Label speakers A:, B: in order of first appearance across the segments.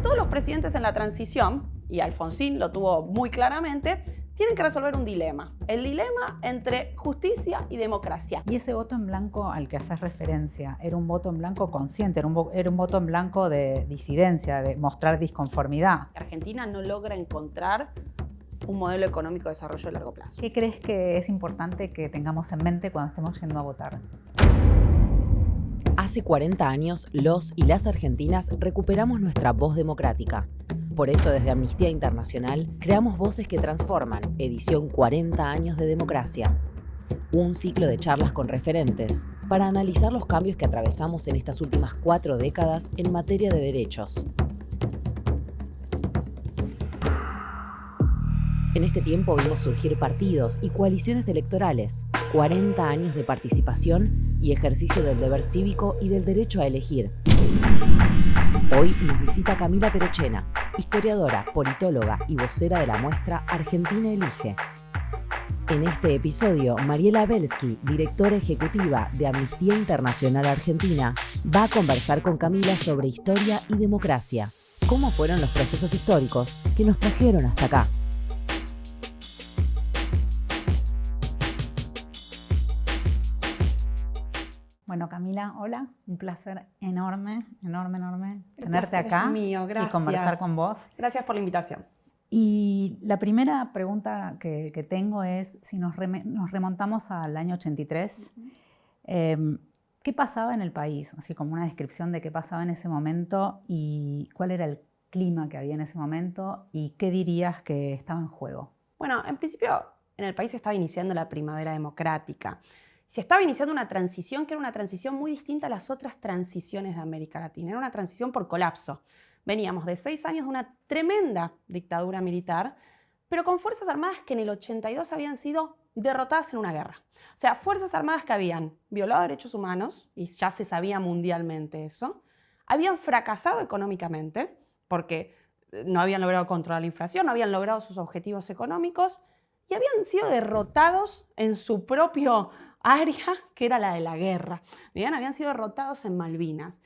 A: todos los presidentes en la transición, y Alfonsín lo tuvo muy claramente, tienen que resolver un dilema. El dilema entre justicia y democracia.
B: Y ese voto en blanco al que haces referencia, ¿era un voto en blanco consciente? ¿Era un voto en blanco de disidencia, de mostrar disconformidad?
A: Argentina no logra encontrar un modelo económico de desarrollo de largo plazo.
B: ¿Qué crees que es importante que tengamos en mente cuando estemos yendo a votar?
C: Hace 40 años, los y las argentinas recuperamos nuestra voz democrática. Por eso, desde Amnistía Internacional, creamos Voces que Transforman, edición 40 años de democracia. Un ciclo de charlas con referentes para analizar los cambios que atravesamos en estas últimas 4 décadas en materia de derechos. En este tiempo vimos surgir partidos y coaliciones electorales, 40 años de participación y ejercicio del deber cívico y del derecho a elegir. Hoy nos visita Camila Perochena, historiadora, politóloga y vocera de la muestra Argentina Elige. En este episodio, Mariela Belsky, directora ejecutiva de Amnistía Internacional Argentina, va a conversar con Camila sobre historia y democracia. ¿Cómo fueron los procesos históricos que nos trajeron hasta acá?
B: Bueno, Camila, hola. Un placer enorme tenerte acá
A: mío,
B: y conversar con vos.
A: Gracias por la invitación.
B: Y la primera pregunta que tengo es, si nos remontamos al año 83, ¿qué pasaba en el país? Así como una descripción de qué pasaba en ese momento y cuál era el clima que había en ese momento y qué dirías que estaba en juego.
A: Bueno, en principio en el país se estaba iniciando la primavera democrática. Se estaba iniciando una transición que era una transición muy distinta a las otras transiciones de América Latina. Era una transición por colapso. Veníamos de 6 años de una tremenda dictadura militar, pero con fuerzas armadas que en el 82 habían sido derrotadas en una guerra. O sea, fuerzas armadas que habían violado derechos humanos, y ya se sabía mundialmente eso, habían fracasado económicamente, porque no habían logrado controlar la inflación, no habían logrado sus objetivos económicos, y habían sido derrotados en su propio área, que era la de la guerra. Bien, habían sido derrotados en Malvinas.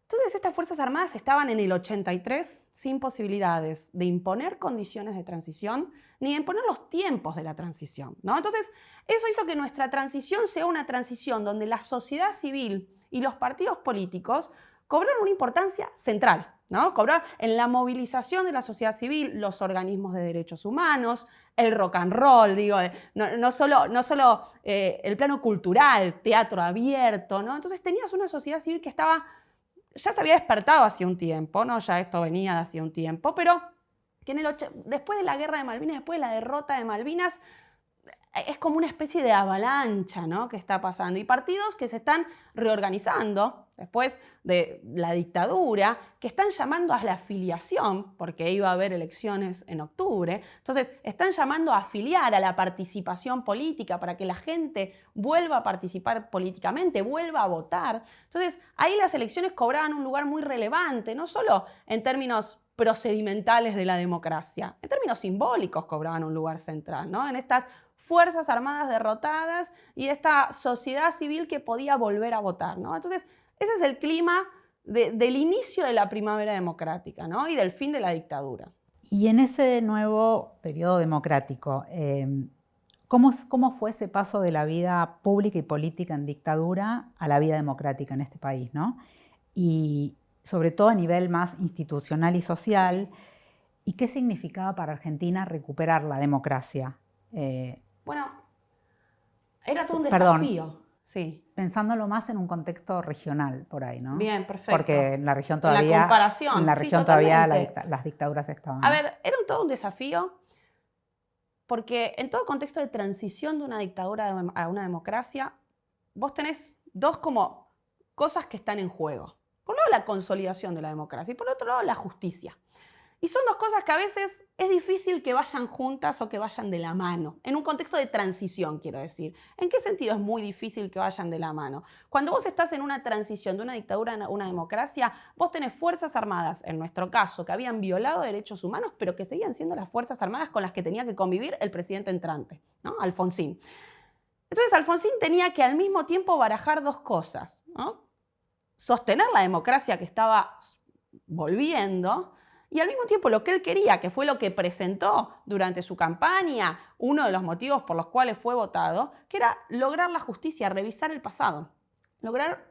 A: Entonces estas Fuerzas Armadas estaban en el 83 sin posibilidades de imponer condiciones de transición ni de imponer los tiempos de la transición, ¿no? Entonces eso hizo que nuestra transición sea una transición donde la sociedad civil y los partidos políticos cobraron una importancia central, ¿no? Cobraron en la movilización de la sociedad civil, los organismos de derechos humanos, el rock and roll, digo, no solo el plano cultural, teatro abierto, ¿no? Entonces tenías una sociedad civil que ya se había despertado hacía un tiempo, ¿no? Ya esto venía de hacía un tiempo, pero que después de la guerra de Malvinas, después de la derrota de Malvinas, es como una especie de avalancha, ¿no? Que está pasando. Y partidos que se están reorganizando después de la dictadura, que están llamando a la afiliación, porque iba a haber elecciones en octubre. Entonces, están llamando a afiliar, a la participación política, para que la gente vuelva a participar políticamente, vuelva a votar. Entonces, ahí las elecciones cobraban un lugar muy relevante, no solo en términos procedimentales de la democracia, en términos simbólicos cobraban un lugar central, ¿no? En estas Fuerzas Armadas derrotadas y esta sociedad civil que podía volver a votar, ¿no? Entonces, ese es el clima del inicio de la primavera democrática, ¿no? Y del fin de la dictadura.
B: Y en ese nuevo periodo democrático, ¿cómo fue ese paso de la vida pública y política en dictadura a la vida democrática en este país, ¿no? Y sobre todo a nivel más institucional y social, ¿y qué significaba para Argentina recuperar la democracia?
A: Bueno, era todo un desafío. Sí.
B: Pensándolo más en un contexto regional por ahí, ¿no?
A: Bien, perfecto.
B: Porque en la región todavía,
A: en la comparación,
B: en la
A: sí,
B: región todavía
A: totalmente.
B: las dictaduras estaban.
A: A ver, era todo un desafío porque en todo contexto de transición de una dictadura a una democracia, vos tenés dos como cosas que están en juego. Por un lado, la consolidación de la democracia y por otro lado, la justicia. Y son dos cosas que a veces es difícil que vayan juntas o que vayan de la mano. En un contexto de transición, quiero decir. ¿En qué sentido es muy difícil que vayan de la mano? Cuando vos estás en una transición de una dictadura a una democracia, vos tenés fuerzas armadas, en nuestro caso, que habían violado derechos humanos, pero que seguían siendo las fuerzas armadas con las que tenía que convivir el presidente entrante, ¿no? Alfonsín. Entonces, Alfonsín tenía que al mismo tiempo barajar dos cosas, ¿no? Sostener la democracia que estaba volviendo, y al mismo tiempo lo que él quería, que fue lo que presentó durante su campaña, uno de los motivos por los cuales fue votado, que era lograr la justicia, revisar el pasado, lograr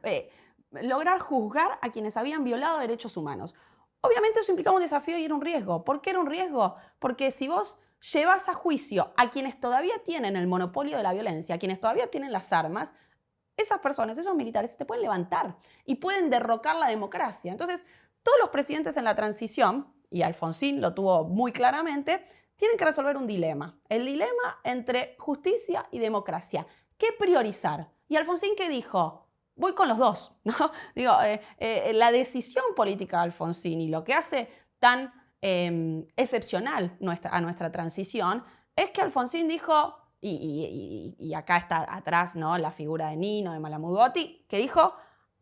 A: juzgar a quienes habían violado derechos humanos. Obviamente eso implicaba un desafío y era un riesgo. ¿Por qué era un riesgo? Porque si vos llevas a juicio a quienes todavía tienen el monopolio de la violencia, a quienes todavía tienen las armas, esas personas, esos militares, se te pueden levantar y pueden derrocar la democracia. Entonces, todos los presidentes en la transición, y Alfonsín lo tuvo muy claramente, tienen que resolver un dilema. El dilema entre justicia y democracia. ¿Qué priorizar? Y Alfonsín, ¿qué dijo? Voy con los dos, ¿no? Digo, la decisión política de Alfonsín y lo que hace tan excepcional a nuestra transición es que Alfonsín dijo, y acá está atrás, ¿no?, la figura de Nino, de Malamud Gotti, que dijo,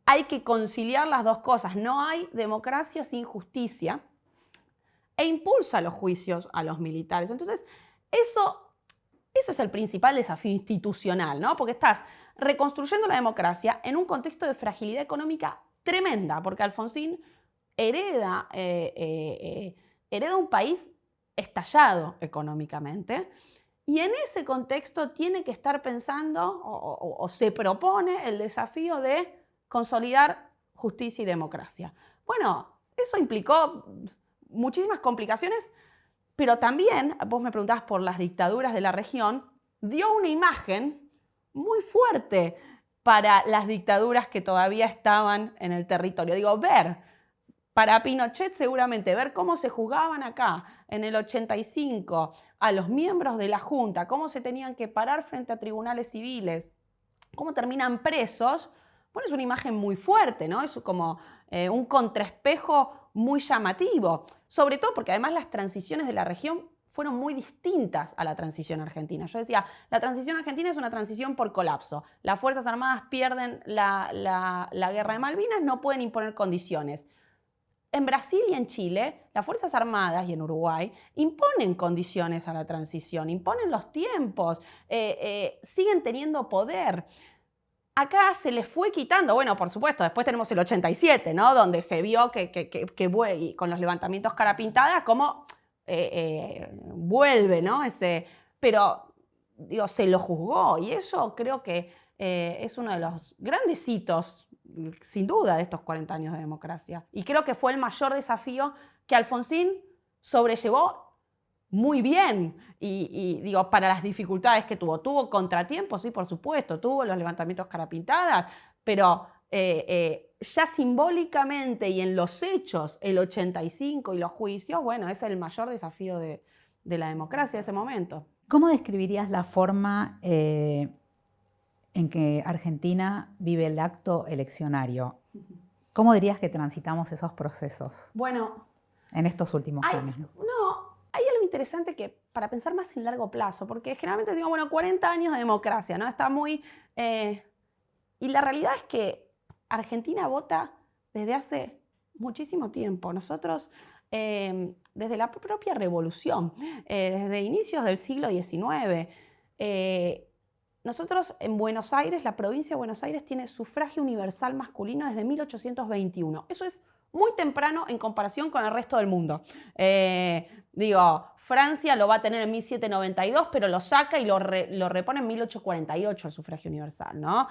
A: hay que conciliar las dos cosas, no hay democracia sin justicia, e impulsa los juicios a los militares. Entonces, eso es el principal desafío institucional, ¿no? Porque estás reconstruyendo la democracia en un contexto de fragilidad económica tremenda, porque Alfonsín hereda un país estallado económicamente, y en ese contexto tiene que estar pensando o se propone el desafío de consolidar justicia y democracia. Bueno, eso implicó muchísimas complicaciones, pero también, vos me preguntabas por las dictaduras de la región, dio una imagen muy fuerte para las dictaduras que todavía estaban en el territorio. Digo, para Pinochet seguramente, ver cómo se juzgaban acá en el 85 a los miembros de la Junta, cómo se tenían que parar frente a tribunales civiles, cómo terminan presos, bueno, es una imagen muy fuerte, ¿no? Es como un contraespejo muy llamativo, sobre todo porque además las transiciones de la región fueron muy distintas a la transición argentina. Yo decía, la transición argentina es una transición por colapso. Las Fuerzas Armadas pierden la guerra de Malvinas, no pueden imponer condiciones. En Brasil y en Chile, las Fuerzas Armadas y en Uruguay imponen condiciones a la transición, imponen los tiempos, siguen teniendo poder. Acá se les fue quitando, bueno, por supuesto, después tenemos el 87, ¿no?, donde se vio que con los levantamientos cara pintada, cómo vuelve, ¿no? Pero, digo, se lo juzgó, y eso creo que es uno de los grandes hitos, sin duda, de estos 40 años de democracia. Y creo que fue el mayor desafío que Alfonsín sobrellevó muy bien, y digo, para las dificultades que tuvo contratiempos, sí, por supuesto, tuvo los levantamientos cara pintadas, pero ya simbólicamente y en los hechos, el 85 y los juicios, bueno, es el mayor desafío de la democracia de ese momento.
B: ¿Cómo describirías la forma en que Argentina vive el acto eleccionario? ¿Cómo dirías que transitamos esos procesos?
A: Bueno,
B: en estos últimos años, ¿no?
A: Hay algo interesante que para pensar más en largo plazo, porque generalmente decimos, bueno, 40 años de democracia, ¿no? Está muy... y la realidad es que Argentina vota desde hace muchísimo tiempo. Nosotros, desde la propia revolución, desde inicios del siglo XIX, nosotros en Buenos Aires, la provincia de Buenos Aires tiene sufragio universal masculino desde 1821. Eso es muy temprano en comparación con el resto del mundo. Francia lo va a tener en 1792, pero lo saca y lo repone en 1848 el sufragio universal, ¿no?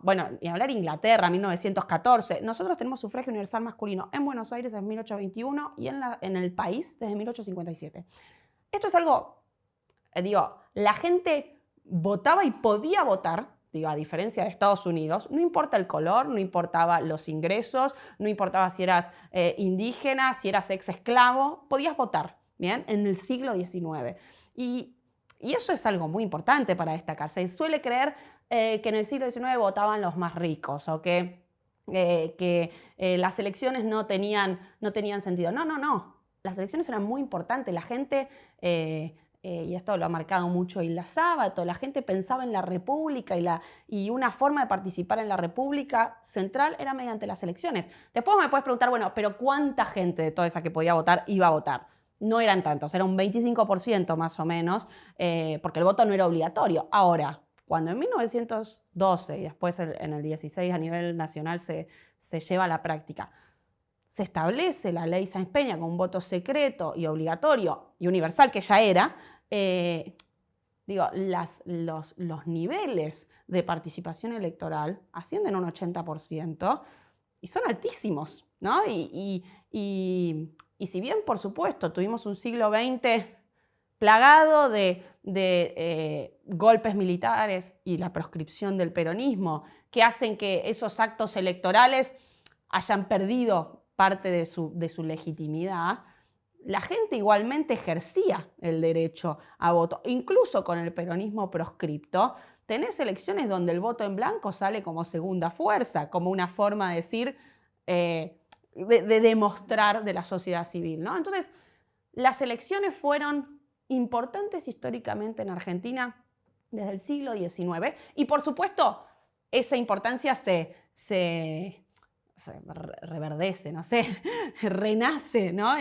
A: Bueno, y hablar Inglaterra, 1914. Nosotros tenemos sufragio universal masculino en Buenos Aires desde 1821 y en el país desde 1857. Esto es algo, la gente votaba y podía votar, a diferencia de Estados Unidos, no importa el color, no importaba los ingresos, no importaba si eras indígena, si eras ex esclavo, podías votar, ¿bien? En el siglo XIX. Y eso es algo muy importante para destacar. Se suele creer que en el siglo XIX votaban los más ricos o que las elecciones no tenían sentido. No. Las elecciones eran muy importantes. La gente... y esto lo ha marcado mucho Hilda Sábato, la gente pensaba en la República y una forma de participar en la República central era mediante las elecciones. Después me puedes preguntar, bueno, pero ¿cuánta gente de toda esa que podía votar iba a votar? No eran tantos, era un 25% más o menos, porque el voto no era obligatorio. Ahora, cuando en 1912 y después en el 16 a nivel nacional se lleva a la práctica, se establece la ley Sáenz-Peña con un voto secreto y obligatorio y universal, que ya era, los niveles de participación electoral ascienden a un 80% y son altísimos, ¿no? Y si bien, por supuesto, tuvimos un siglo XX plagado de golpes militares y la proscripción del peronismo, que hacen que esos actos electorales hayan perdido parte de su legitimidad, la gente igualmente ejercía el derecho a voto. Incluso con el peronismo proscripto, tenés elecciones donde el voto en blanco sale como segunda fuerza, como una forma de decir, de demostrar de la sociedad civil, ¿no? Entonces, las elecciones fueron importantes históricamente en Argentina desde el siglo XIX y, por supuesto, esa importancia se reverdece, no sé, renace, ¿no?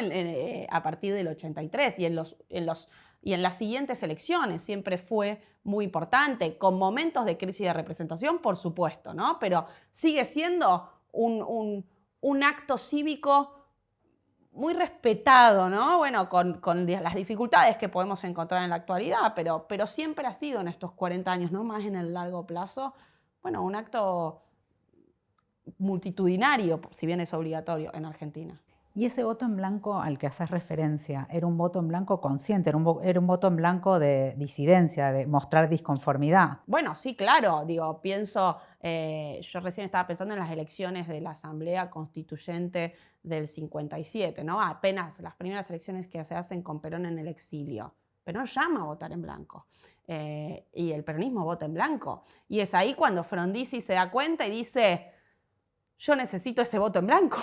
A: A partir del 83 y en las siguientes elecciones siempre fue muy importante, con momentos de crisis de representación, por supuesto, ¿no? Pero sigue siendo un acto cívico muy respetado, ¿no? Bueno, con las dificultades que podemos encontrar en la actualidad, pero siempre ha sido en estos 40 años, no más en el largo plazo, bueno, un acto multitudinario, si bien es obligatorio en Argentina.
B: Y ese voto en blanco al que haces referencia, ¿era un voto en blanco consciente? ¿Era un voto en blanco de disidencia, de mostrar disconformidad?
A: Bueno, sí, claro. Digo, pienso, yo recién estaba pensando en las elecciones de la Asamblea Constituyente del 57, ¿no? Apenas las primeras elecciones que se hacen con Perón en el exilio. Perón llama a votar en blanco. Y el peronismo vota en blanco. Y es ahí cuando Frondizi se da cuenta y dice: yo necesito ese voto en blanco.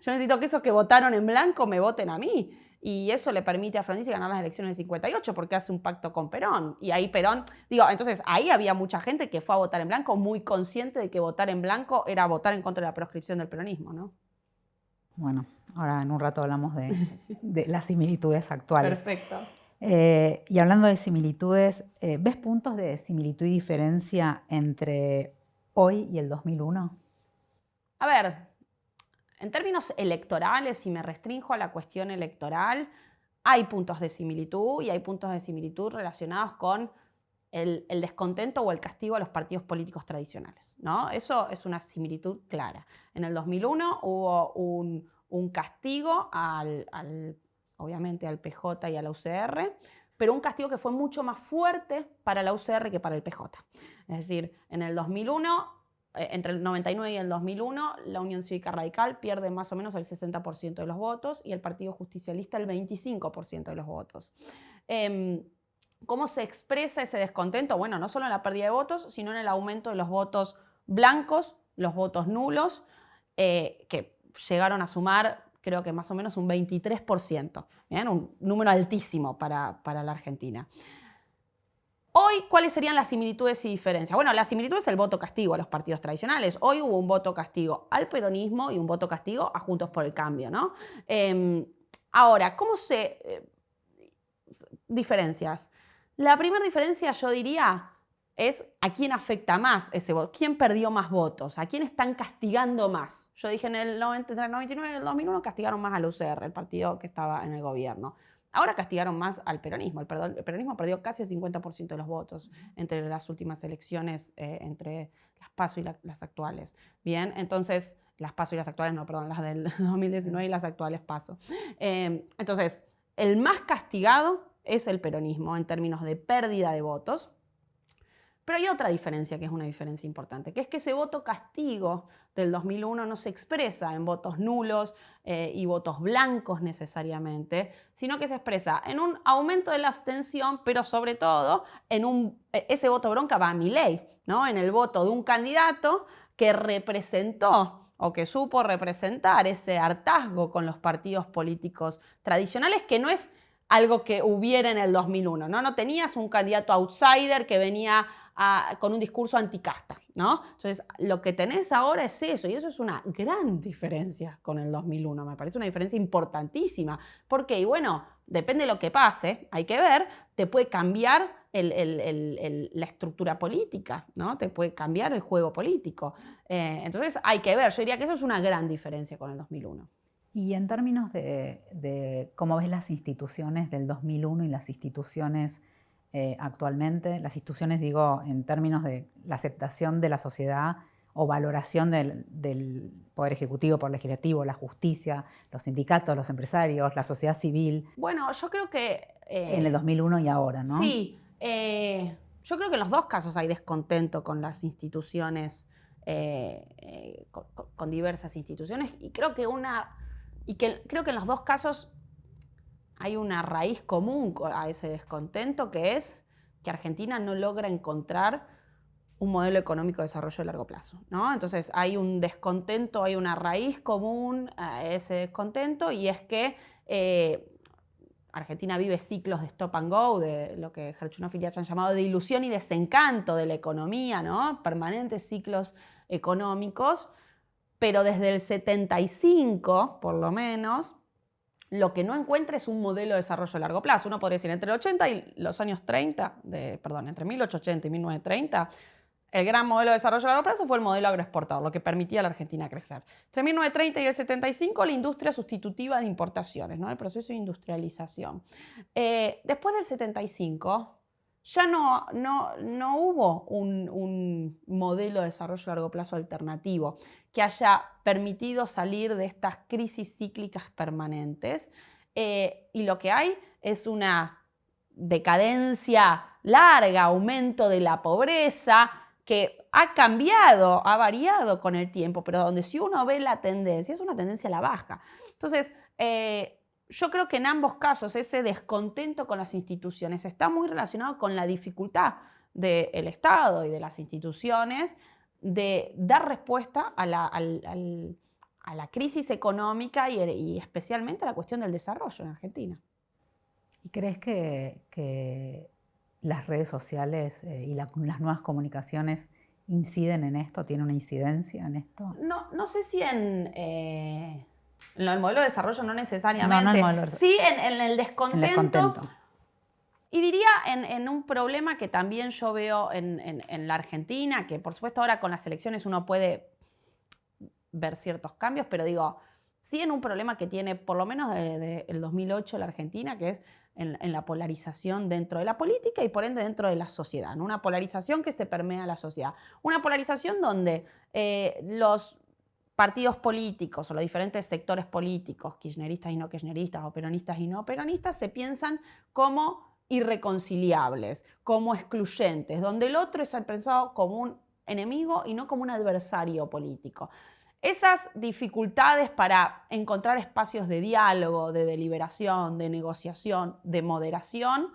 A: Yo necesito que esos que votaron en blanco me voten a mí. Y eso le permite a Frondizi ganar las elecciones del 58 porque hace un pacto con Perón. Y ahí Perón, entonces ahí había mucha gente que fue a votar en blanco muy consciente de que votar en blanco era votar en contra de la proscripción del peronismo, ¿no?
B: Bueno, ahora en un rato hablamos de las similitudes actuales.
A: Perfecto.
B: Y hablando de similitudes, ¿ves puntos de similitud y diferencia entre hoy y el 2001?
A: A ver, en términos electorales, si me restrinjo a la cuestión electoral, hay puntos de similitud y hay puntos de similitud relacionados con el descontento o el castigo a los partidos políticos tradicionales, ¿no? Eso es una similitud clara. En el 2001 hubo un castigo obviamente al PJ y a la UCR, pero un castigo que fue mucho más fuerte para la UCR que para el PJ. Es decir, en el 2001... entre el 99 y el 2001, la Unión Cívica Radical pierde más o menos el 60% de los votos y el Partido Justicialista el 25% de los votos. ¿Cómo se expresa ese descontento? Bueno, no solo en la pérdida de votos, sino en el aumento de los votos blancos, los votos nulos, que llegaron a sumar, creo que más o menos un 23%. ¿Bien? Un número altísimo para la Argentina. Hoy, ¿cuáles serían las similitudes y diferencias? Bueno, la similitud es el voto castigo a los partidos tradicionales. Hoy hubo un voto castigo al peronismo y un voto castigo a Juntos por el Cambio, ¿no? Ahora, ¿cómo se diferencias? La primera diferencia, yo diría, es a quién afecta más ese voto. ¿Quién perdió más votos? ¿A quién están castigando más? Yo dije entre el 99 y el 2001 castigaron más al UCR, el partido que estaba en el gobierno. Ahora castigaron más al peronismo. El peronismo perdió casi el 50% de los votos entre las últimas elecciones, entre las PASO y las actuales. Bien, entonces, las PASO y las actuales, no, perdón, las del 2019 y las actuales PASO. Entonces, el más castigado es el peronismo en términos de pérdida de votos. Pero hay otra diferencia que es una diferencia importante, que es que ese voto castigo del 2001 no se expresa en votos nulos y votos blancos necesariamente, sino que se expresa en un aumento de la abstención, pero sobre todo ese voto bronca va a Milei, ¿no? En el voto de un candidato que representó o que supo representar ese hartazgo con los partidos políticos tradicionales, que no es algo que hubiera en el 2001, ¿no? No tenías un candidato outsider que venía con un discurso anticasta, ¿no? Entonces, lo que tenés ahora es eso, y eso es una gran diferencia con el 2001, me parece una diferencia importantísima, porque, y bueno, depende de lo que pase, hay que ver, te puede cambiar la estructura política, ¿no? Te puede cambiar el juego político. Entonces, hay que ver, yo diría que eso es una gran diferencia con el 2001.
B: Y en términos de cómo ves las instituciones del 2001 y las instituciones actualmente, las instituciones digo en términos de la aceptación de la sociedad o valoración del Poder Ejecutivo, Poder Legislativo, la justicia, los sindicatos, los empresarios, la sociedad civil.
A: Bueno, yo creo que...
B: en el 2001 y ahora, ¿no?
A: Sí, yo creo que en los dos casos hay descontento con las instituciones, con diversas instituciones, y creo que en los dos casos hay una raíz común a ese descontento, que es que Argentina no logra encontrar un modelo económico de desarrollo de largo plazo, ¿no? Entonces hay un descontento, hay una raíz común a ese descontento, y es que Argentina vive ciclos de stop and go, de lo que Gerchunov y Liach han llamado de ilusión y desencanto de la economía, ¿no? Permanentes ciclos económicos, pero desde el 75, por lo menos, lo que no encuentra es un modelo de desarrollo a largo plazo. Uno podría decir, entre el 80 y los años 30, entre 1880 y 1930, el gran modelo de desarrollo a largo plazo fue el modelo agroexportador, lo que permitía a la Argentina crecer. Entre 1930 y el 75, la industria sustitutiva de importaciones, ¿no? El proceso de industrialización. Después del 75, ya no hubo un modelo de desarrollo a largo plazo alternativo que haya permitido salir de estas crisis cíclicas permanentes. Y lo que hay es una decadencia larga, aumento de la pobreza, que ha cambiado, ha variado con el tiempo, pero donde si uno ve la tendencia, es una tendencia a la baja. Entonces, yo creo que en ambos casos ese descontento con las instituciones está muy relacionado con la dificultad del Estado y de las instituciones de dar respuesta a la crisis económica y especialmente a la cuestión del desarrollo en Argentina.
B: ¿Y crees que las redes sociales y las nuevas comunicaciones inciden en esto? ¿Tienen una incidencia en esto?
A: No sé si en el modelo de desarrollo no necesariamente.
B: No, el modelo de...
A: Sí, en el descontento.
B: En el descontento.
A: Y diría en un problema que también yo veo en la Argentina, que por supuesto ahora con las elecciones uno puede ver ciertos cambios, pero digo, sí en un problema que tiene por lo menos desde el 2008 la Argentina, que es en la polarización dentro de la política y por ende dentro de la sociedad, ¿no? Una polarización que se permea a la sociedad. Una polarización donde los partidos políticos o los diferentes sectores políticos, kirchneristas y no kirchneristas, o peronistas y no peronistas, se piensan como irreconciliables, como excluyentes, donde el otro es pensado como un enemigo y no como un adversario político. Esas dificultades para encontrar espacios de diálogo, de deliberación, de negociación, de moderación,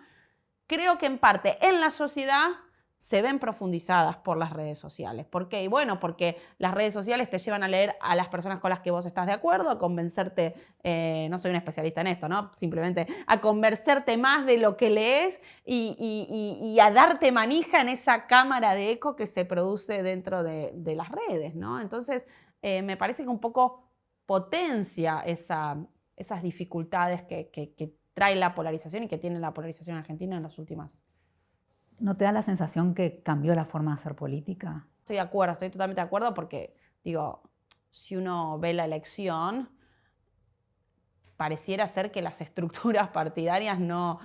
A: creo que en parte en la sociedad se ven profundizadas por las redes sociales. ¿Por qué? Bueno, porque las redes sociales te llevan a leer a las personas con las que vos estás de acuerdo, a convencerte, no soy un especialista en esto, ¿no? Simplemente a convencerte más de lo que lees y a darte manija en esa cámara de eco que se produce dentro de las redes, ¿no? Entonces, me parece que un poco potencia esas dificultades que trae la polarización y que tiene la polarización en Argentina en las últimas.
B: ¿No te da la sensación que cambió la forma de hacer política?
A: Estoy de acuerdo, estoy totalmente de acuerdo porque, digo, si uno ve la elección, pareciera ser que las estructuras partidarias no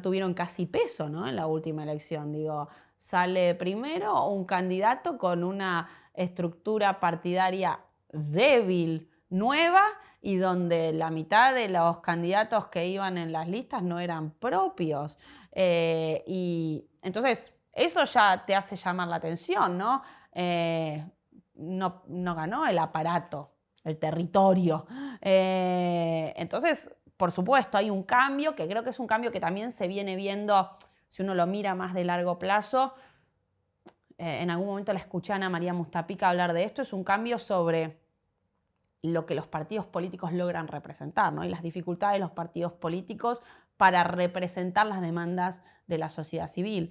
A: tuvieron casi peso, ¿no? En la última elección. Digo, sale primero un candidato con una estructura partidaria débil, nueva, y donde la mitad de los candidatos que iban en las listas no eran propios. Y entonces eso ya te hace llamar la atención, ¿no? No ganó el aparato, el territorio. Entonces, por supuesto, hay un cambio que creo que es un cambio que también se viene viendo, si uno lo mira más de largo plazo. En algún momento la escuché a Ana María Mustapica hablar de esto. Es un cambio sobre lo que los partidos políticos logran representar, ¿no? Y las dificultades de los partidos políticos para representar las demandas de la sociedad civil.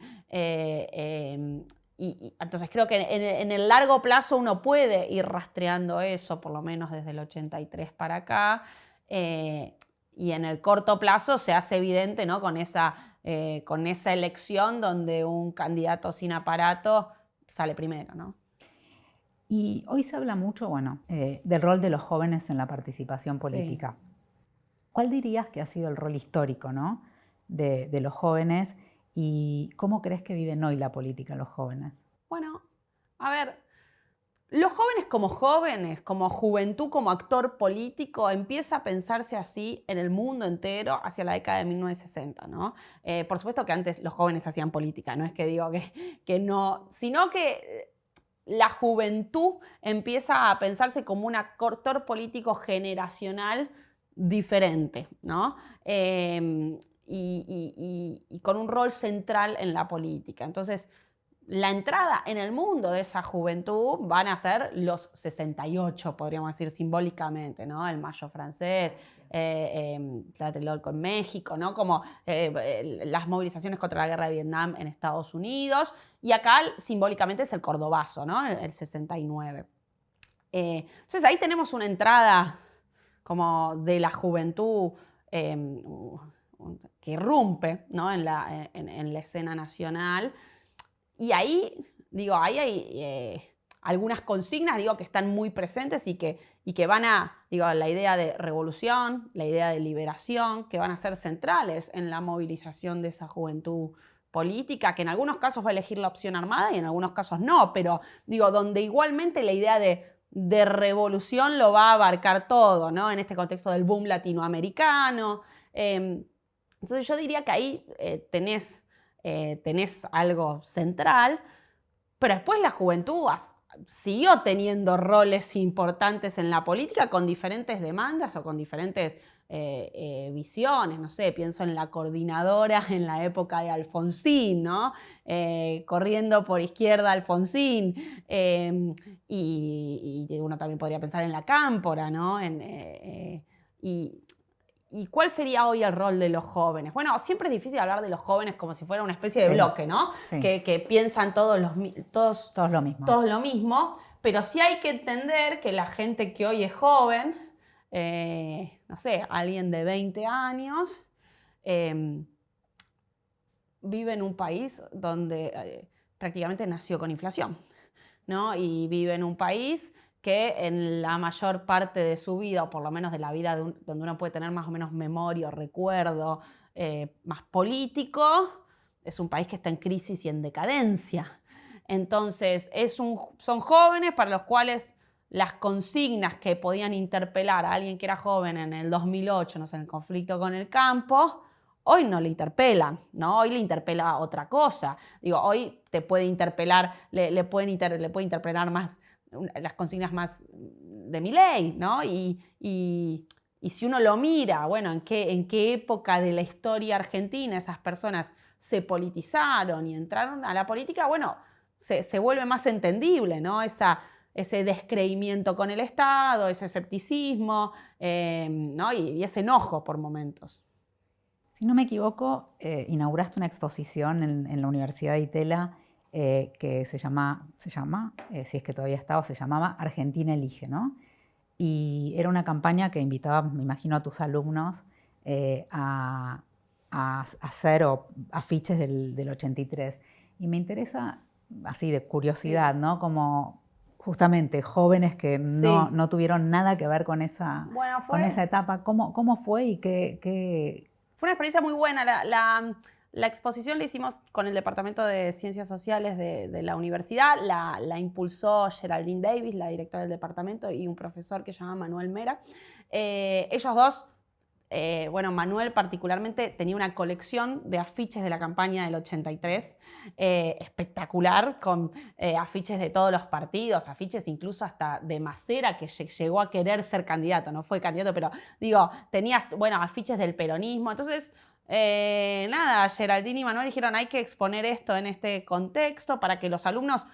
A: Y entonces creo que en el largo plazo uno puede ir rastreando eso, por lo menos desde el 83 para acá, y en el corto plazo se hace evidente, ¿no? Con esa elección donde un candidato sin aparato sale primero, ¿no?
B: Y hoy se habla mucho, bueno, del rol de los jóvenes en la participación política.
A: Sí.
B: ¿Cuál dirías que ha sido el rol histórico, ¿no?, de los jóvenes y cómo crees que viven hoy la política los jóvenes?
A: Bueno, a ver, los jóvenes, como juventud, como actor político, empieza a pensarse así en el mundo entero hacia la década de 1960, ¿no? Por supuesto que antes los jóvenes hacían política, no es que digo que no, sino que la juventud empieza a pensarse como un actor político generacional diferente, ¿no? Y con un rol central en la política. Entonces, la entrada en el mundo de esa juventud van a ser los 68, podríamos decir simbólicamente, ¿no? El Mayo francés, Tlatelolco en México, ¿no? Como las movilizaciones contra la guerra de Vietnam en Estados Unidos. Y acá simbólicamente es el Cordobazo, ¿no? El 69. Entonces ahí tenemos una entrada como de la juventud que irrumpe, ¿no?, en la escena nacional. Y ahí, digo, ahí hay algunas consignas, digo, que están muy presentes y que van a, digo, la idea de revolución, la idea de liberación, que van a ser centrales en la movilización de esa juventud política, que en algunos casos va a elegir la opción armada y en algunos casos no, pero, digo, donde igualmente la idea de revolución lo va a abarcar todo, ¿no? En este contexto del boom latinoamericano. Entonces yo diría que ahí tenés algo central, pero después la juventud siguió teniendo roles importantes en la política con diferentes demandas o con diferentes visiones. No sé, pienso en la coordinadora en la época de Alfonsín, ¿no? Corriendo por izquierda Alfonsín. Y uno también podría pensar en la Cámpora, ¿no? ¿Y cuál sería hoy el rol de los jóvenes? Bueno, siempre es difícil hablar de los jóvenes como si fuera una especie de bloque, ¿no?
B: Sí.
A: Que piensan todos
B: lo mismo.
A: Todos lo mismo, pero sí hay que entender que la gente que hoy es joven, no sé, alguien de 20 años, vive en un país donde prácticamente nació con inflación, ¿no? Y vive en un país que en la mayor parte de su vida, o por lo menos de la vida donde uno puede tener más o menos memoria o recuerdo más político, es un país que está en crisis y en decadencia. Entonces, son jóvenes para los cuales las consignas que podían interpelar a alguien que era joven en el 2008, no sé, en el conflicto con el campo, hoy no le interpelan, ¿no? Hoy le interpela otra cosa. Digo, hoy te puede interpelar, le puede interpelar más las consignas más de Milei, ¿no? Y si uno lo mira, bueno, en qué época de la historia argentina esas personas se politizaron y entraron a la política, bueno, se vuelve más entendible, ¿no? Ese descreimiento con el Estado, ese escepticismo, ¿no? Y ese enojo por momentos.
B: Si no me equivoco, inauguraste una exposición en la Universidad de Itela que se llama, si es que todavía está, o se llamaba Argentina Elige, ¿no? Y era una campaña que invitaba, me imagino, a tus alumnos a hacer afiches del 83. Y me interesa, así de curiosidad,
A: Sí.
B: ¿no? Como justamente jóvenes que no,
A: Sí.
B: no tuvieron nada que ver con esa,
A: Bueno,
B: con esa etapa. ¿Cómo fue y
A: Fue una experiencia muy buena. La exposición la hicimos con el Departamento de Ciencias Sociales de la universidad. La impulsó Geraldine Davis, la directora del departamento, y un profesor que se llama Manuel Mera. Ellos dos, bueno, Manuel particularmente tenía una colección de afiches de la campaña del 83, espectacular, con afiches de todos los partidos, afiches incluso hasta de Macera, que llegó a querer ser candidato, no fue candidato, pero digo, tenía, bueno, afiches del peronismo. Entonces, nada, Geraldine y Manuel dijeron, hay que exponer esto en este contexto para que los alumnos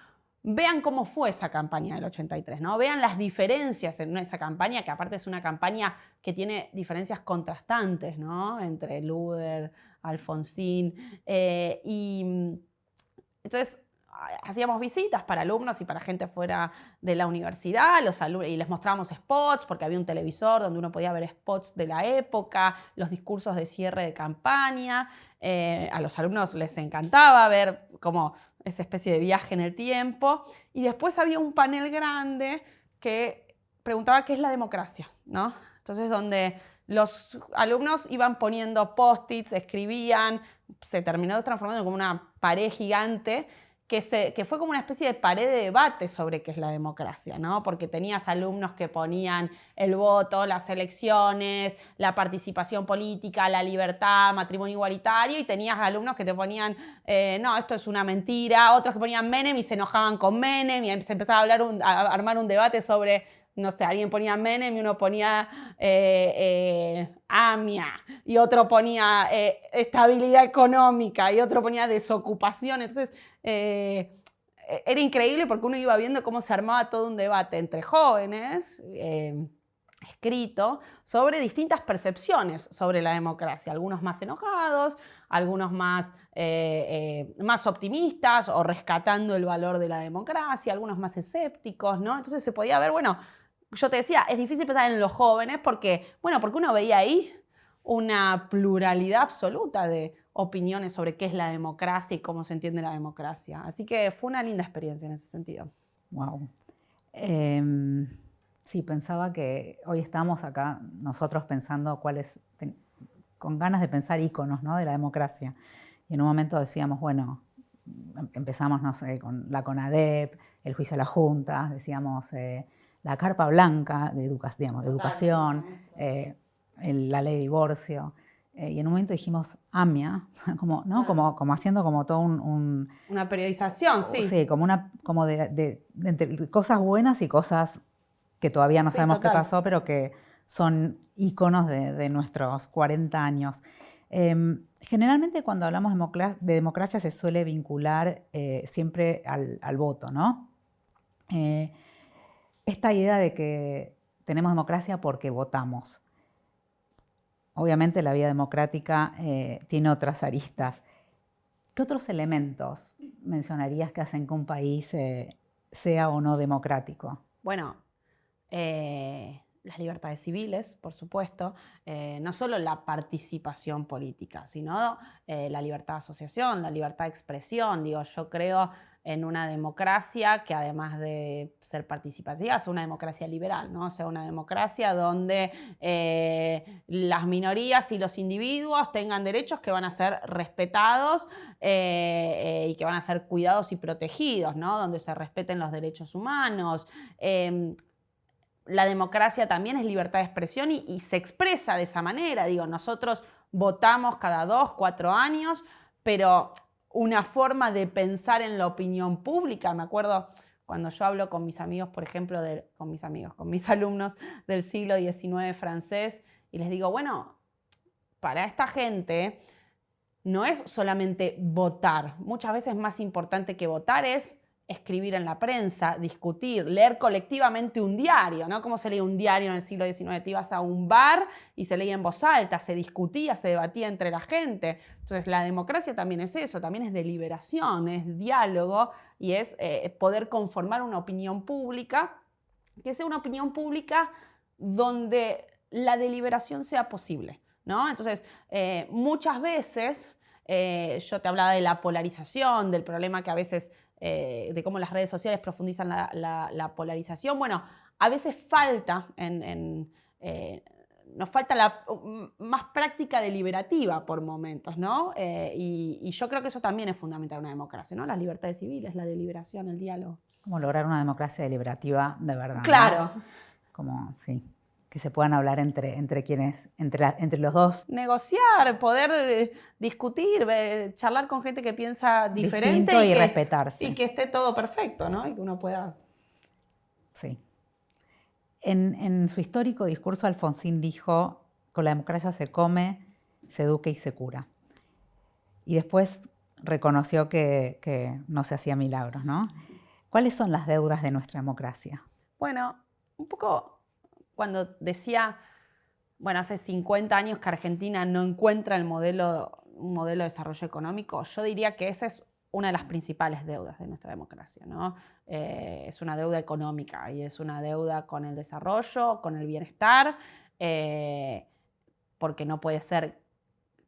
A: vean cómo fue esa campaña del 83, ¿no? Vean las diferencias en esa campaña, que aparte es una campaña que tiene diferencias contrastantes, ¿no? Entre Luder, Alfonsín. Y entonces, hacíamos visitas para alumnos y para gente fuera de la universidad, y les mostrábamos spots, porque había un televisor donde uno podía ver spots de la época, los discursos de cierre de campaña. A los alumnos les encantaba ver como esa especie de viaje en el tiempo. Y después había un panel grande que preguntaba qué es la democracia, ¿no? Entonces, donde los alumnos iban poniendo post-its, escribían, se terminó transformando en como una pared gigante que fue como una especie de pared de debate sobre qué es la democracia, ¿no? Porque tenías alumnos que ponían el voto, las elecciones, la participación política, la libertad, matrimonio igualitario, y tenías alumnos que te ponían, no, esto es una mentira, otros que ponían Menem y se enojaban con Menem, y se empezaba a armar un debate sobre, no sé, alguien ponía Menem y uno ponía AMIA, y otro ponía estabilidad económica, y otro ponía desocupación. Entonces, era increíble porque uno iba viendo cómo se armaba todo un debate entre jóvenes, escrito, sobre distintas percepciones sobre la democracia. Algunos más enojados, algunos más optimistas o rescatando el valor de la democracia, algunos más escépticos, ¿no? Entonces se podía ver, bueno, yo te decía, es difícil pensar en los jóvenes porque uno veía ahí una pluralidad absoluta de opiniones sobre qué es la democracia y cómo se entiende la democracia. Así que fue una linda experiencia en ese sentido.
B: Wow. Sí, pensaba que hoy estamos acá nosotros pensando con ganas de pensar íconos, ¿no?, de la democracia. Y en un momento decíamos, bueno, empezamos, no sé, con la CONADEP, el juicio a la Junta, decíamos la carpa blanca de educación, la ley de divorcio. Y en un momento dijimos AMIA, como, ¿no? como haciendo como todo
A: una periodización, sí.
B: Sí, como de cosas buenas y cosas que todavía no sabemos qué pasó, pero que son íconos de nuestros 40 años. Generalmente cuando hablamos de democracia se suele vincular siempre al voto, ¿no? Esta idea de que tenemos democracia porque votamos. Obviamente la vida democrática tiene otras aristas. ¿Qué otros elementos mencionarías que hacen que un país sea o no democrático?
A: Bueno, las libertades civiles, por supuesto, no solo la participación política, sino la libertad de asociación, la libertad de expresión. Digo, yo creo en una democracia que, además de ser participativa, sea una democracia liberal, ¿no? O sea, una democracia donde las minorías y los individuos tengan derechos que van a ser respetados y que van a ser cuidados y protegidos, ¿no? Donde se respeten los derechos humanos. La democracia también es libertad de expresión y se expresa de esa manera. Digo, nosotros votamos cada 2, 4 años, pero una forma de pensar en la opinión pública. Me acuerdo cuando yo hablo con mis amigos, por ejemplo, con mis alumnos del siglo XIX francés, y les digo, bueno, para esta gente no es solamente votar. Muchas veces más importante que votar es escribir en la prensa, discutir, leer colectivamente un diario, ¿no? ¿Cómo se leía un diario en el siglo XIX? Te ibas a un bar y se leía en voz alta, se discutía, se debatía entre la gente. Entonces la democracia también es eso, también es deliberación, es diálogo y es poder conformar una opinión pública, que sea una opinión pública donde la deliberación sea posible, ¿no? Entonces, muchas veces, yo te hablaba de la polarización, del problema que a veces de cómo las redes sociales profundizan la polarización. Bueno, a veces falta nos falta más práctica deliberativa por momentos, ¿no? Y yo creo que eso también es fundamental en una democracia, ¿no? Las libertades civiles, la deliberación, el diálogo.
B: Como lograr una democracia deliberativa de verdad.
A: Claro.
B: ¿No? Como, sí, que se puedan hablar entre los dos.
A: Negociar, poder discutir, charlar con gente que piensa diferente.
B: Distinto y respetarse.
A: Y que esté todo perfecto, ¿no? Y que uno pueda...
B: Sí. En su histórico discurso, Alfonsín dijo, con la democracia se come, se educa y se cura. Y después reconoció que no se hacía milagros, ¿no? ¿Cuáles son las deudas de nuestra democracia?
A: Bueno, un poco cuando decía, bueno, hace 50 años que Argentina no encuentra un modelo de desarrollo económico, yo diría que ese es una de las principales deudas de nuestra democracia, ¿no? Es una deuda económica y es una deuda con el desarrollo, con el bienestar, porque no puede ser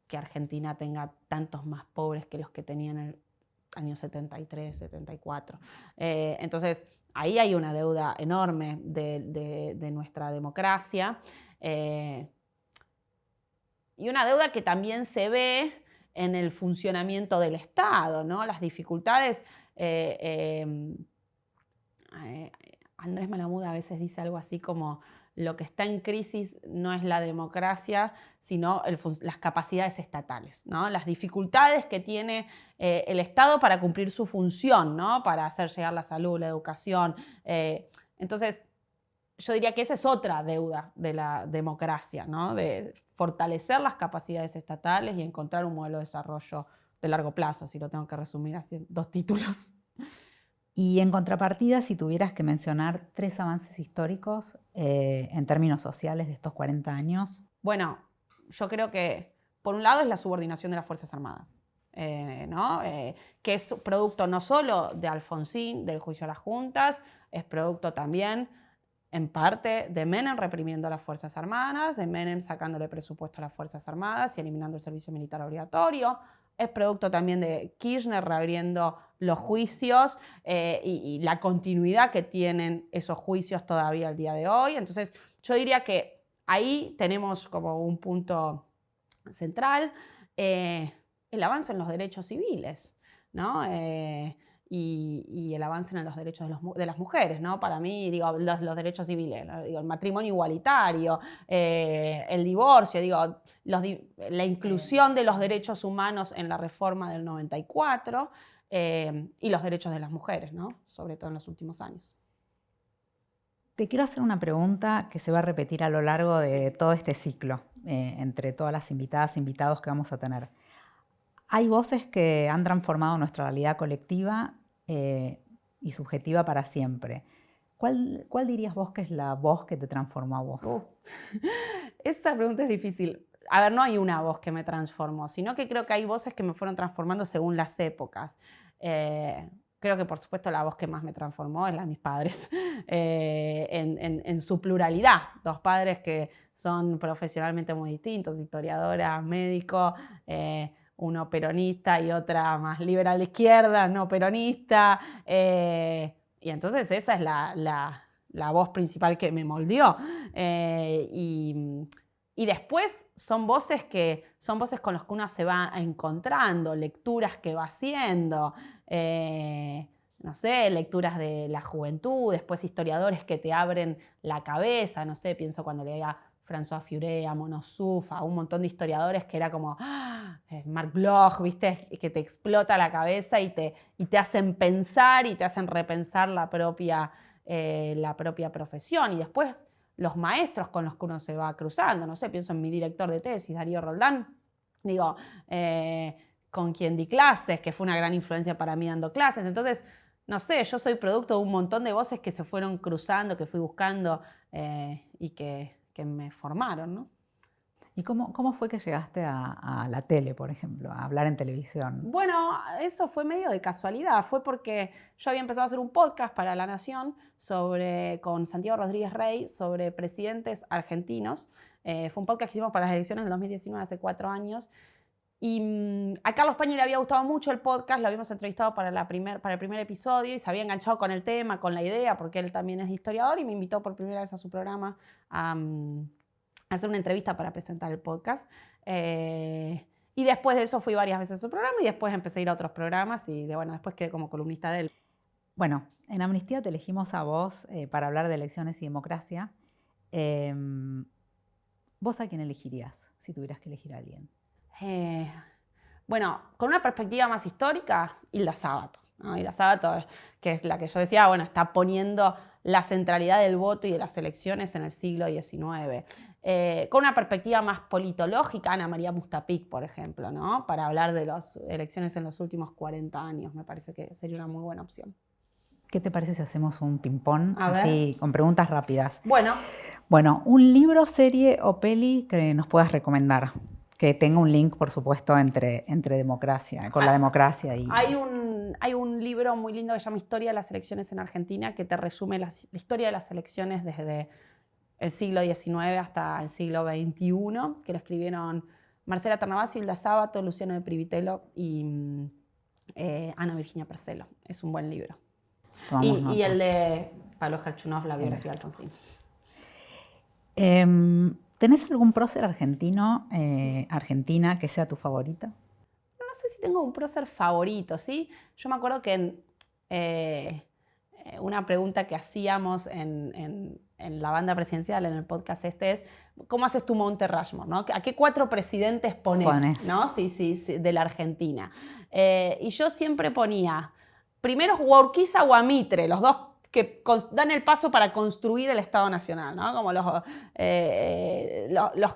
A: que Argentina tenga tantos más pobres que los que tenían en el año 73, 74. Entonces, ahí hay una deuda enorme de nuestra democracia, y una deuda que también se ve en el funcionamiento del Estado, ¿no? Las dificultades. Andrés Malamud a veces dice algo así como: lo que está en crisis no es la democracia, sino las capacidades estatales, ¿no? Las dificultades que tiene el Estado para cumplir su función, ¿no? Para hacer llegar la salud, la educación. Entonces, yo diría que esa es otra deuda de la democracia, ¿no? De fortalecer las capacidades estatales y encontrar un modelo de desarrollo de largo plazo, si lo tengo que resumir así en 2 títulos.
B: Y en contrapartida, si tuvieras que mencionar 3 avances históricos en términos sociales de estos 40 años.
A: Bueno, yo creo que por un lado es la subordinación de las Fuerzas Armadas, ¿no? Que es producto no solo de Alfonsín, del juicio a las juntas, es producto también en parte de Menem reprimiendo a las Fuerzas Armadas, de Menem sacándole presupuesto a las Fuerzas Armadas y eliminando el servicio militar obligatorio. Es producto también de Kirchner reabriendo los juicios y la continuidad que tienen esos juicios todavía al día de hoy. Entonces, yo diría que ahí tenemos como un punto central, el avance en los derechos civiles, ¿no? Y el avance en los derechos de las mujeres, ¿no? Para mí, digo, los derechos civiles, digo, el matrimonio igualitario, el divorcio, digo, la inclusión de los derechos humanos en la reforma del 94 y los derechos de las mujeres, ¿no? Sobre todo en los últimos años.
B: Te quiero hacer una pregunta que se va a repetir a lo largo de todo este ciclo, entre todas las invitadas e invitados que vamos a tener. Hay voces que han transformado nuestra realidad colectiva y subjetiva para siempre. ¿Cuál dirías vos que es la voz que te transformó a vos?
A: Esa pregunta es difícil. A ver, no hay una voz que me transformó, sino que creo que hay voces que me fueron transformando según las épocas. Creo que, por supuesto, la voz que más me transformó es la de mis padres, en su pluralidad. 2 padres que son profesionalmente muy distintos, historiadora, médico, uno peronista y otra más liberal de izquierda, no peronista. Y entonces esa es la voz principal que me moldeó. Y después son voces con las que uno se va encontrando, lecturas que va haciendo, no sé, lecturas de la juventud, después historiadores que te abren la cabeza, no sé, pienso cuando leía François Furet, a Monosuf, a un montón de historiadores que era como Marc Bloch, ¿viste? Que te explota la cabeza y te hacen pensar y te hacen repensar la propia profesión. Y después los maestros con los que uno se va cruzando, no sé, pienso en mi director de tesis, Darío Roldán, digo, con quien di clases, que fue una gran influencia para mí dando clases. Entonces, no sé, yo soy producto de un montón de voces que se fueron cruzando, que fui buscando y que me formaron, ¿no?
B: ¿Y cómo fue que llegaste a la tele, por ejemplo, a hablar en televisión?
A: Bueno, eso fue medio de casualidad. Fue porque yo había empezado a hacer un podcast para La Nación con Santiago Rodríguez Rey sobre presidentes argentinos. Fue un podcast que hicimos para las elecciones del 2019, hace 4 años. Y a Carlos Pañi le había gustado mucho el podcast, lo habíamos entrevistado para el primer episodio y se había enganchado con el tema, con la idea, porque él también es historiador y me invitó por primera vez a su programa a hacer una entrevista para presentar el podcast. Y después de eso fui varias veces a su programa y después empecé a ir a otros programas y después quedé como columnista de él.
B: Bueno, en Amnistía te elegimos a vos para hablar de elecciones y democracia. ¿Vos a quién elegirías si tuvieras que elegir a alguien?
A: Bueno, con una perspectiva más histórica, Hilda Sábato, ¿no? Hilda Sábato, que es la que yo decía, bueno, está poniendo la centralidad del voto y de las elecciones en el siglo XIX. Con una perspectiva más politológica, Ana María Mustapik, por ejemplo, ¿no? Para hablar de las elecciones en los últimos 40 años, me parece que sería una muy buena opción.
B: ¿Qué te parece si hacemos un ping-pong así con preguntas rápidas? Bueno, un libro, serie o peli que nos puedas recomendar, que tenga un link, por supuesto, entre democracia, con la democracia.
A: Hay un hay un libro muy lindo que se llama Historia de las elecciones en Argentina, que te resume la historia de las elecciones desde el siglo XIX hasta el siglo XXI, que lo escribieron Marcela Ternavasio, Hilda Sábato, Luciano de Privitelo y Ana Virginia Percelo. Es un buen libro. Y el de Pablo Gerchunov, la biografía de Alfonsín.
B: ¿Tenés algún prócer argentino, argentina, que sea tu favorita?
A: No sé si tengo un prócer favorito, ¿sí? Yo me acuerdo que una pregunta que hacíamos en la banda presidencial, en el podcast es, ¿cómo haces tu Monte Rushmore, ¿no? ¿A qué 4 presidentes pones? ¿No? Sí, de la Argentina. Y yo siempre ponía, primero o a Urquiza o a Mitre, los dos que dan el paso para construir el Estado Nacional, ¿no? Como los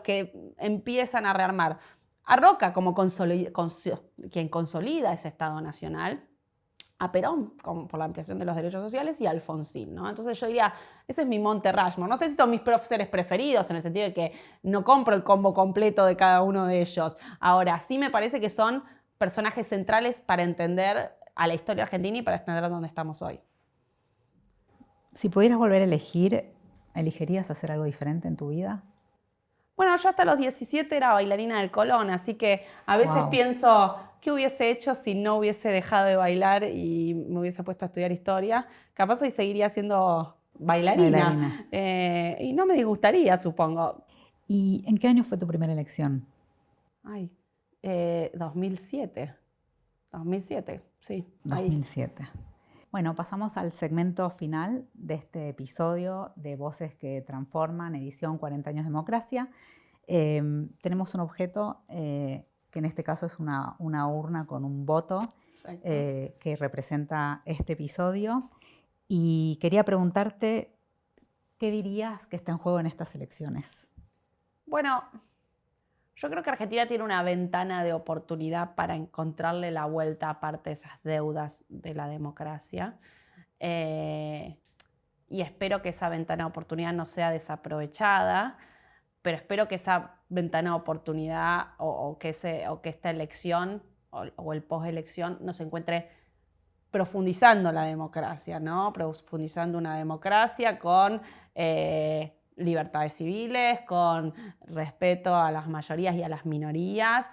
A: que empiezan a rearmar. A Roca como quien consolida ese Estado Nacional, a Perón por la ampliación de los derechos sociales y a Alfonsín, ¿no? Entonces yo diría, ese es mi Monte Rushmore. No sé si son mis próceres preferidos, en el sentido de que no compro el combo completo de cada uno de ellos. Ahora, sí me parece que son personajes centrales para entender a la historia argentina y para entender dónde estamos hoy.
B: Si pudieras volver a elegir, ¿elegirías hacer algo diferente en tu vida?
A: Bueno, yo hasta los 17 era bailarina del Colón, así que a veces pienso, ¿qué hubiese hecho si no hubiese dejado de bailar y me hubiese puesto a estudiar historia? Capaz hoy seguiría siendo bailarina. Y no me disgustaría, supongo.
B: ¿Y en qué año fue tu primera elección?
A: 2007. 2007, sí.
B: 2007. Ahí. Bueno, pasamos al segmento final de este episodio de Voces que Transforman, edición 40 años de democracia. Tenemos un objeto que en este caso es una urna con un voto que representa este episodio. Y quería preguntarte, ¿qué dirías que está en juego en estas elecciones?
A: Bueno, yo creo que Argentina tiene una ventana de oportunidad para encontrarle la vuelta a parte de esas deudas de la democracia. Y espero que esa ventana de oportunidad no sea desaprovechada, pero espero que esa ventana de oportunidad o que esta elección o el postelección nos encuentre profundizando la democracia, ¿no? Profundizando una democracia con libertades civiles, con respeto a las mayorías y a las minorías,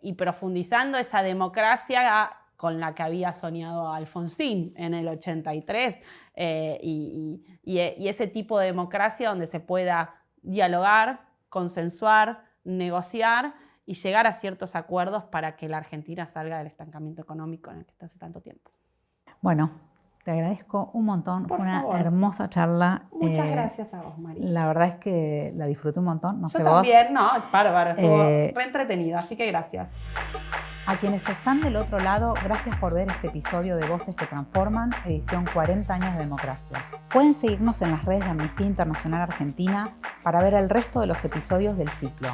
A: y profundizando esa democracia con la que había soñado Alfonsín en el 83, y ese tipo de democracia donde se pueda dialogar, consensuar, negociar y llegar a ciertos acuerdos para que la Argentina salga del estancamiento económico en el que está hace tanto tiempo.
B: Bueno, te agradezco un montón.
A: Fue una
B: hermosa charla.
A: Muchas gracias a vos, María.
B: La verdad es que la disfruté un montón.
A: Yo también, no, bárbaro, estuvo re entretenido, así que gracias.
B: A quienes están del otro lado, gracias por ver este episodio de Voces que Transforman, edición 40 años de democracia. Pueden seguirnos en las redes de Amnistía Internacional Argentina para ver el resto de los episodios del ciclo.